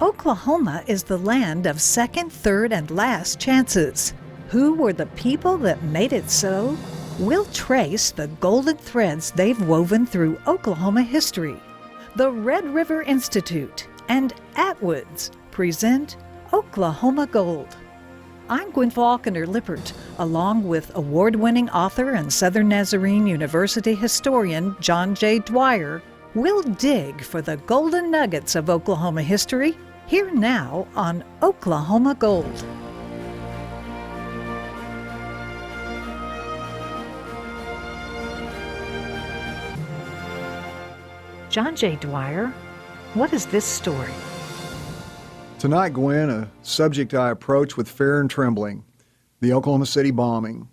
Oklahoma is the land of second, third, and last chances. Who were the people that made it so? We'll trace the golden threads they've woven through Oklahoma history. The Red River Institute and Atwoods present Oklahoma Gold. I'm Gwin Faulconer-Lippert, along with award-winning author and Southern Nazarene University historian John J. Dwyer. We'll dig for the golden nuggets of Oklahoma history, here now on Oklahoma Gold. John J. Dwyer, what is this story? Tonight, Gwin, a subject I approach with fear and trembling, the Oklahoma City bombing.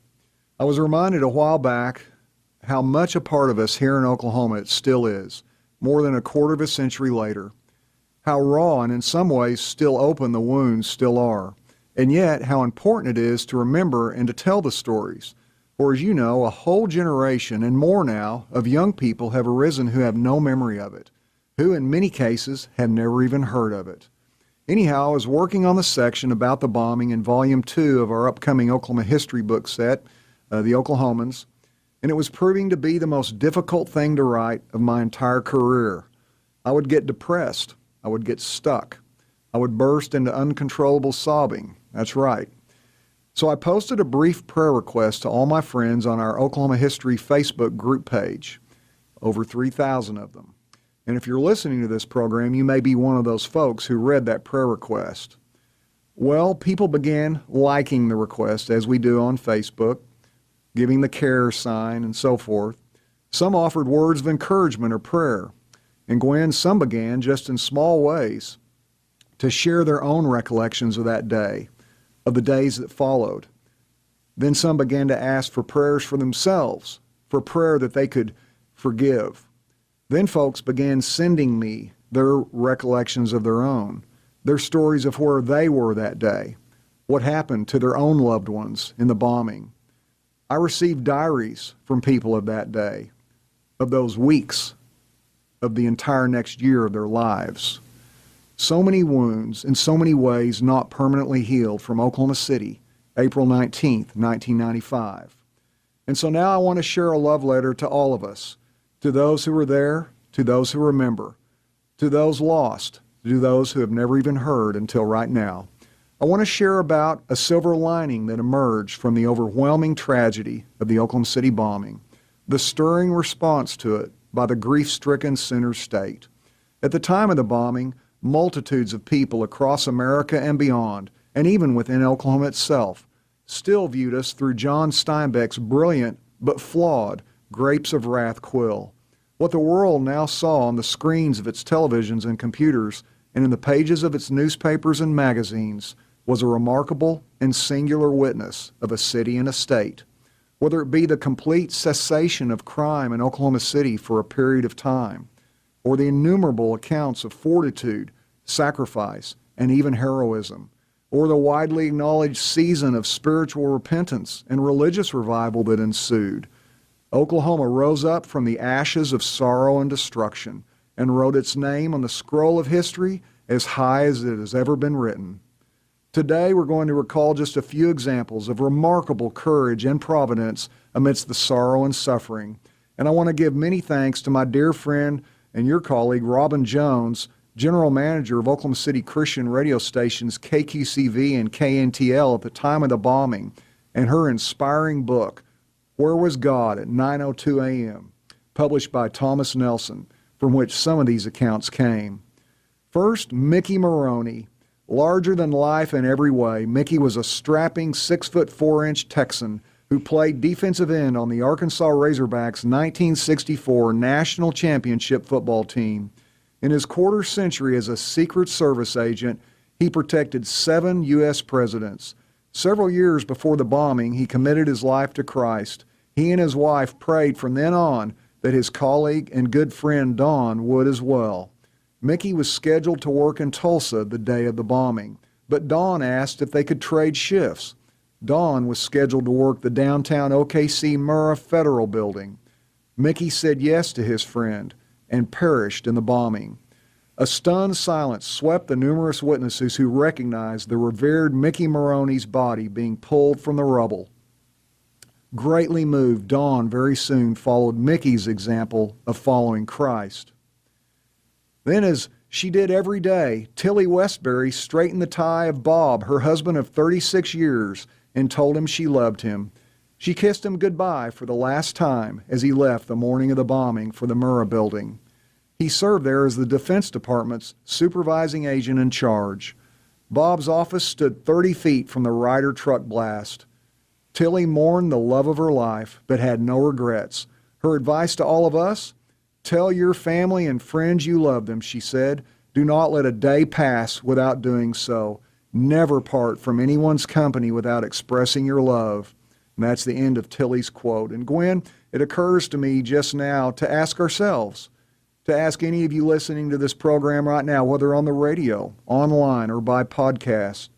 I was reminded a while back how much a part of us here in Oklahoma it still is, more than a quarter of a century later. How raw and in some ways still open the wounds still are, and yet how important it is to remember and to tell the stories. For as you know, a whole generation and more now of young people have arisen who have no memory of it, who in many cases have never even heard of it. Anyhow, I was working on the section about the bombing in Volume 2 of our upcoming Oklahoma history book set, The Oklahomans, and it was proving to be the most difficult thing to write of my entire career. I would get depressed. I would get stuck. I would burst into uncontrollable sobbing. That's right. So I posted a brief prayer request to all my friends on our Oklahoma History Facebook group page, over 3,000 of them. And if you're listening to this program, you may be one of those folks who read that prayer request. Well, people began liking the request, as we do on Facebook, giving the care sign and so forth. Some offered words of encouragement or prayer. And Gwin, some began, just in small ways, to share their own recollections of that day, of the days that followed. Then some began to ask for prayers for themselves, for prayer that they could forgive. Then folks began sending me their recollections of their own, their stories of where they were that day, what happened to their own loved ones in the bombing. I received diaries from people of that day, of those weeks, of the entire next year of their lives. So many wounds in so many ways not permanently healed from Oklahoma City, April 19th, 1995. And so now I want to share a love letter to all of us, to those who were there, to those who remember, to those lost, to those who have never even heard until right now. I want to share about a silver lining that emerged from the overwhelming tragedy of the Oklahoma City bombing, the stirring response to it by the grief-stricken center state. At the time of the bombing, multitudes of people across America and beyond, and even within Oklahoma itself, still viewed us through John Steinbeck's brilliant but flawed Grapes of Wrath quill. What the world now saw on the screens of its televisions and computers and in the pages of its newspapers and magazines was a remarkable and singular witness of a city and a state. Whether it be the complete cessation of crime in Oklahoma City for a period of time, or the innumerable accounts of fortitude, sacrifice, and even heroism, or the widely acknowledged season of spiritual repentance and religious revival that ensued, Oklahoma rose up from the ashes of sorrow and destruction and wrote its name on the scroll of history as high as it has ever been written. Today, we're going to recall just a few examples of remarkable courage and providence amidst the sorrow and suffering. And I want to give many thanks to my dear friend and your colleague, Robin Jones, General Manager of Oklahoma City Christian radio stations KQCV and KNTL at the time of the bombing, and her inspiring book, Where Was God at 9:02 a.m., published by Thomas Nelson, from which some of these accounts came. First, Mickey Moroney. Larger than life in every way, Mickey was a strapping 6'4" Texan who played defensive end on the Arkansas Razorbacks' 1964 National Championship football team. In his quarter century as a Secret Service agent, he protected 7 U.S. presidents. Several years before the bombing, he committed his life to Christ. He and his wife prayed from then on that his colleague and good friend Don would as well. Mickey was scheduled to work in Tulsa the day of the bombing, but Don asked if they could trade shifts. Don was scheduled to work the downtown OKC Murrah Federal Building. Mickey said yes to his friend and perished in the bombing. A stunned silence swept the numerous witnesses who recognized the revered Mickey Moroney's body being pulled from the rubble. Greatly moved, Dawn very soon followed Mickey's example of following Christ. Then, as she did every day, Tilly Westbury straightened the tie of Bob, her husband of 36 years, and told him she loved him. She kissed him goodbye for the last time as he left the morning of the bombing for the Murrah building. He served there as the Defense Department's supervising agent in charge. Bob's office stood 30 feet from the Ryder truck blast. Tilly mourned the love of her life, but had no regrets. Her advice to all of us: tell your family and friends you love them, she said. Do not let a day pass without doing so. Never part from anyone's company without expressing your love. And that's the end of Tilly's quote. And Gwin, it occurs to me just now to ask ourselves, to ask any of you listening to this program right now, whether on the radio, online, or by podcast,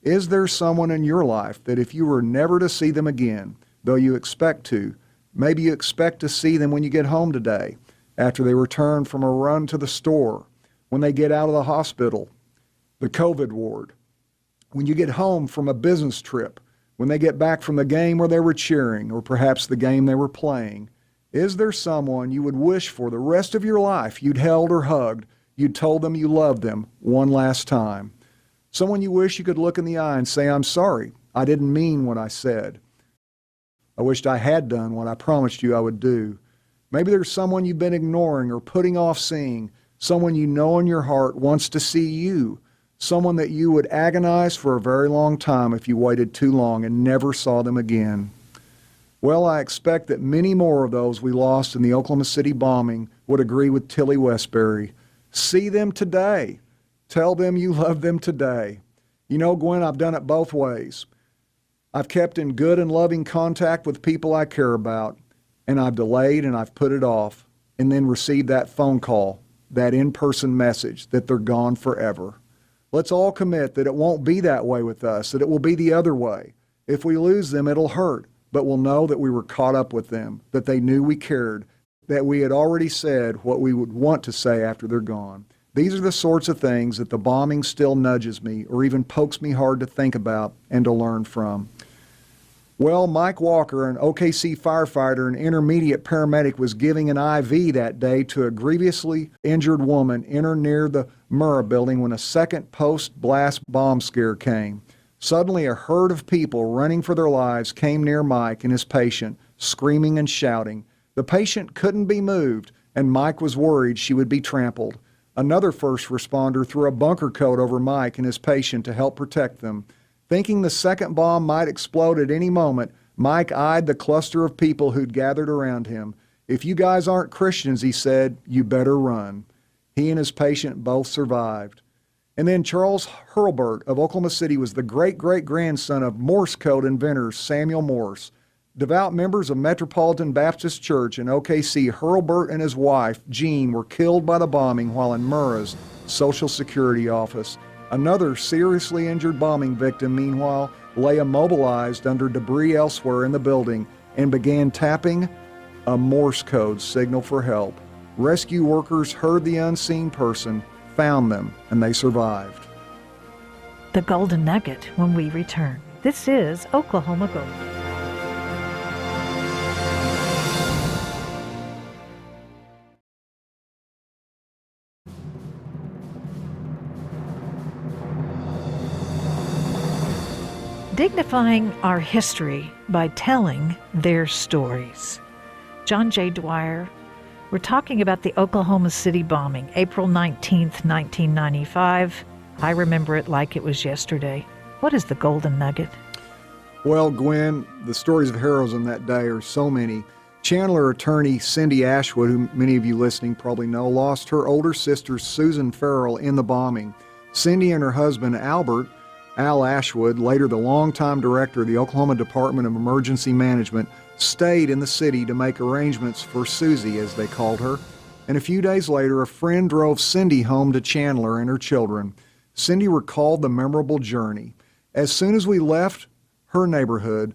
is there someone in your life that if you were never to see them again, though you expect to, maybe you expect to see them when you get home today, after they return from a run to the store, when they get out of the hospital, the COVID ward, when you get home from a business trip, when they get back from the game where they were cheering, or perhaps the game they were playing? Is there someone you would wish for the rest of your life you'd held or hugged, you'd told them you loved them one last time? Someone you wish you could look in the eye and say, I'm sorry, I didn't mean what I said. I wished I had done what I promised you I would do. Maybe there's someone you've been ignoring or putting off seeing, someone you know in your heart wants to see you, someone that you would agonize for a very long time if you waited too long and never saw them again. Well, I expect that many more of those we lost in the Oklahoma City bombing would agree with Tilly Westbury. See them today. Tell them you love them today. You know, Gwin, I've done it both ways. I've kept in good and loving contact with people I care about, and I've delayed and I've put it off, and then received that phone call, that in-person message that they're gone forever. Let's all commit that it won't be that way with us, that it will be the other way. If we lose them, it'll hurt, but we'll know that we were caught up with them, that they knew we cared, that we had already said what we would want to say after they're gone. These are the sorts of things that the bombing still nudges me or even pokes me hard to think about and to learn from. Well, Mike Walker, an OKC firefighter and intermediate paramedic, was giving an IV that day to a grievously injured woman in or near the Murrah building when a second post-blast bomb scare came. Suddenly, a herd of people running for their lives came near Mike and his patient, screaming and shouting. The patient couldn't be moved, and Mike was worried she would be trampled. Another first responder threw a bunker coat over Mike and his patient to help protect them. Thinking the second bomb might explode at any moment, Mike eyed the cluster of people who'd gathered around him. If you guys aren't Christians, he said, you better run. He and his patient both survived. And then Charles Hurlburt of Oklahoma City was the great-great-grandson of Morse code inventor Samuel Morse. Devout members of Metropolitan Baptist Church in OKC, Hurlburt and his wife, Jean, were killed by the bombing while in Murrah's Social Security office. Another seriously injured bombing victim, meanwhile, lay immobilized under debris elsewhere in the building and began tapping a Morse code signal for help. Rescue workers heard the unseen person, found them, and they survived. The Golden Nugget when we return. This is Oklahoma Gold. Dignifying our history by telling their stories. John J. Dwyer. We're talking about the Oklahoma City bombing, April 19th, 1995. I remember it like it was yesterday. What is the Golden Nugget? Well, Gwin, the stories of heroism that day are so many. Chandler attorney Cindy Ashwood, who many of you listening probably know, lost her older sister Susan Farrell in the bombing. Cindy and her husband Al Ashwood, later the longtime director of the Oklahoma Department of Emergency Management, stayed in the city to make arrangements for Susie, as they called her. And a few days later, a friend drove Cindy home to Chandler and her children. Cindy recalled the memorable journey. As soon as we left her neighborhood,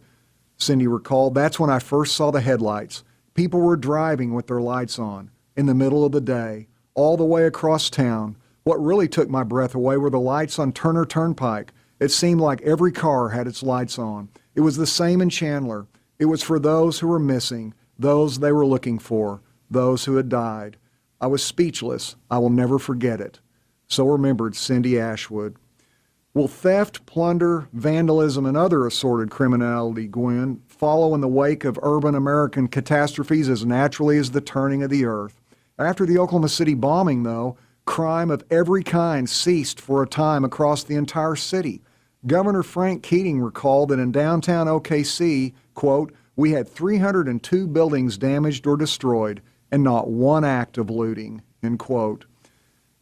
Cindy recalled, that's when I first saw the headlights. People were driving with their lights on in the middle of the day, all the way across town. What really took my breath away were the lights on Turner Turnpike. It seemed like every car had its lights on. It was the same in Chandler. It was for those who were missing, those they were looking for, those who had died. I was speechless. I will never forget it. So remembered Cindy Ashwood. Will theft, plunder, vandalism, and other assorted criminality, Gwin, follow in the wake of urban American catastrophes as naturally as the turning of the earth? After the Oklahoma City bombing, though, crime of every kind ceased for a time across the entire city. Governor Frank Keating recalled that in downtown OKC, quote, we had 302 buildings damaged or destroyed and not one act of looting, end quote.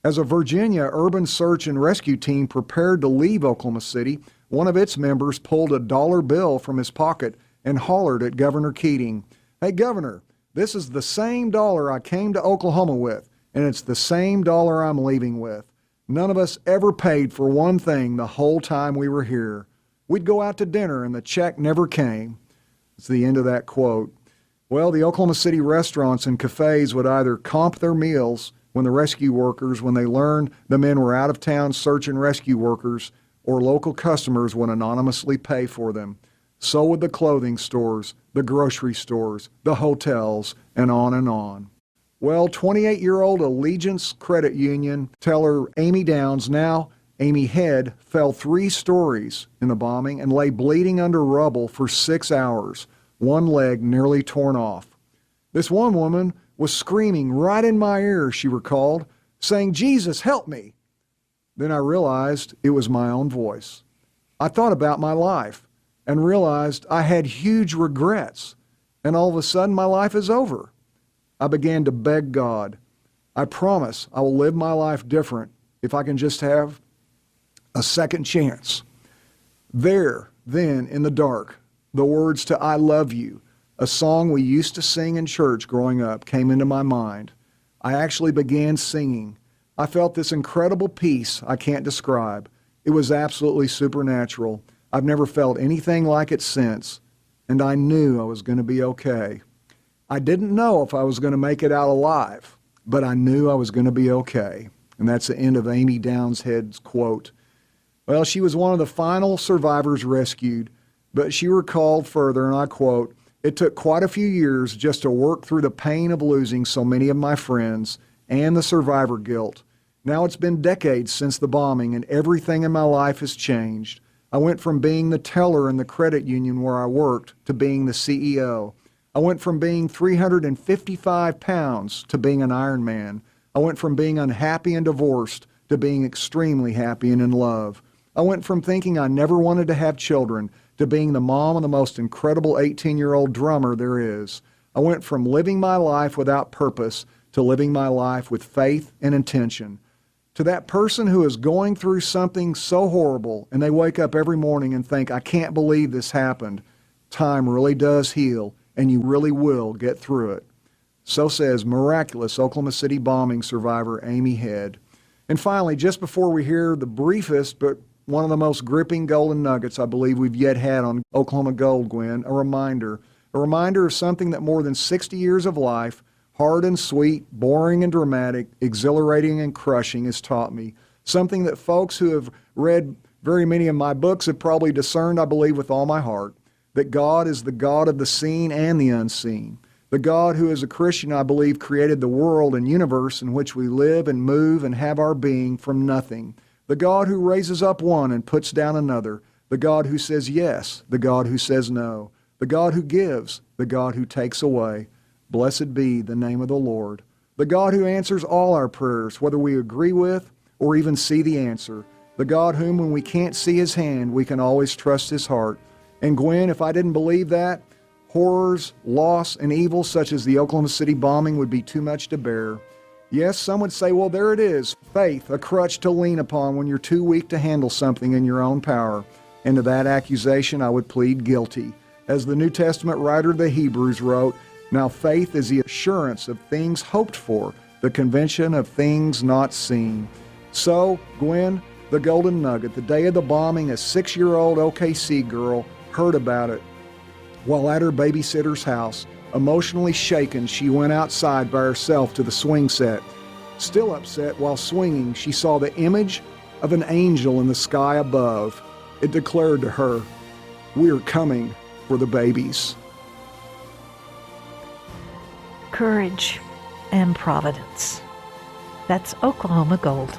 As a Virginia urban search and rescue team prepared to leave Oklahoma City, one of its members pulled a dollar bill from his pocket and hollered at Governor Keating, "Hey, Governor, this is the same dollar I came to Oklahoma with, and it's the same dollar I'm leaving with. None of us ever paid for one thing the whole time we were here. We'd go out to dinner and the check never came." It's the end of that quote. Well, the Oklahoma City restaurants and cafes would either comp their meals when the rescue workers, when they learned the men were out of town search and rescue workers, or local customers would anonymously pay for them. So would the clothing stores, the grocery stores, the hotels, and on and on. Well, 28-year-old Allegiance Credit Union teller Amy Downs, now Amy Head, fell 3 stories in the bombing and lay bleeding under rubble for 6 hours, one leg nearly torn off. This one woman was screaming right in my ear, she recalled, saying, "Jesus, help me." Then I realized it was my own voice. I thought about my life and realized I had huge regrets, and all of a sudden my life is over. I began to beg God, I promise I will live my life different if I can just have a second chance. There, then, in the dark, the words to "I Love You," a song we used to sing in church growing up, came into my mind. I actually began singing. I felt this incredible peace I can't describe. It was absolutely supernatural. I've never felt anything like it since, and I knew I was going to be okay. I didn't know if I was going to make it out alive, but I knew I was going to be okay. And that's the end of Amy Downs Head's quote. Well, she was one of the final survivors rescued, but she recalled further, and I quote, "It took quite a few years just to work through the pain of losing so many of my friends and the survivor guilt. Now it's been decades since the bombing, and everything in my life has changed. I went from being the teller in the credit union where I worked to being the CEO. I went from being 355 pounds to being an Iron Man. I went from being unhappy and divorced to being extremely happy and in love. I went from thinking I never wanted to have children to being the mom of the most incredible 18-year-old drummer there is. I went from living my life without purpose to living my life with faith and intention. To that person who is going through something so horrible and they wake up every morning and think, I can't believe this happened, time really does heal and you really will get through it. So says miraculous Oklahoma City bombing survivor Amy Head. And finally, just before we hear the briefest but one of the most gripping golden nuggets I believe we've yet had on Oklahoma Gold, Gwin, a reminder of something that more than 60 years of life, hard and sweet, boring and dramatic, exhilarating and crushing, has taught me. Something that folks who have read very many of my books have probably discerned, I believe, with all my heart, that God is the God of the seen and the unseen. The God who, as a Christian, I believe, created the world and universe in which we live and move and have our being from nothing. The God who raises up one and puts down another. The God who says yes, the God who says no. The God who gives, the God who takes away. Blessed be the name of the Lord. The God who answers all our prayers, whether we agree with or even see the answer. The God whom, when we can't see his hand, we can always trust his heart. And Gwin, if I didn't believe that, horrors, loss, and evil such as the Oklahoma City bombing would be too much to bear. Yes, some would say, well, there it is, faith, a crutch to lean upon when you're too weak to handle something in your own power. And to that accusation, I would plead guilty. As the New Testament writer of the Hebrews wrote, now faith is the assurance of things hoped for, the conviction of things not seen. So, Gwin, the golden nugget, the day of the bombing, a 6-year-old OKC girl heard about it while at her babysitter's house. Emotionally shaken, she went outside by herself to the swing set. Still upset, while swinging, she saw the image of an angel in the sky above. It declared to her, "We're coming for the babies." Courage and Providence. That's Oklahoma Gold.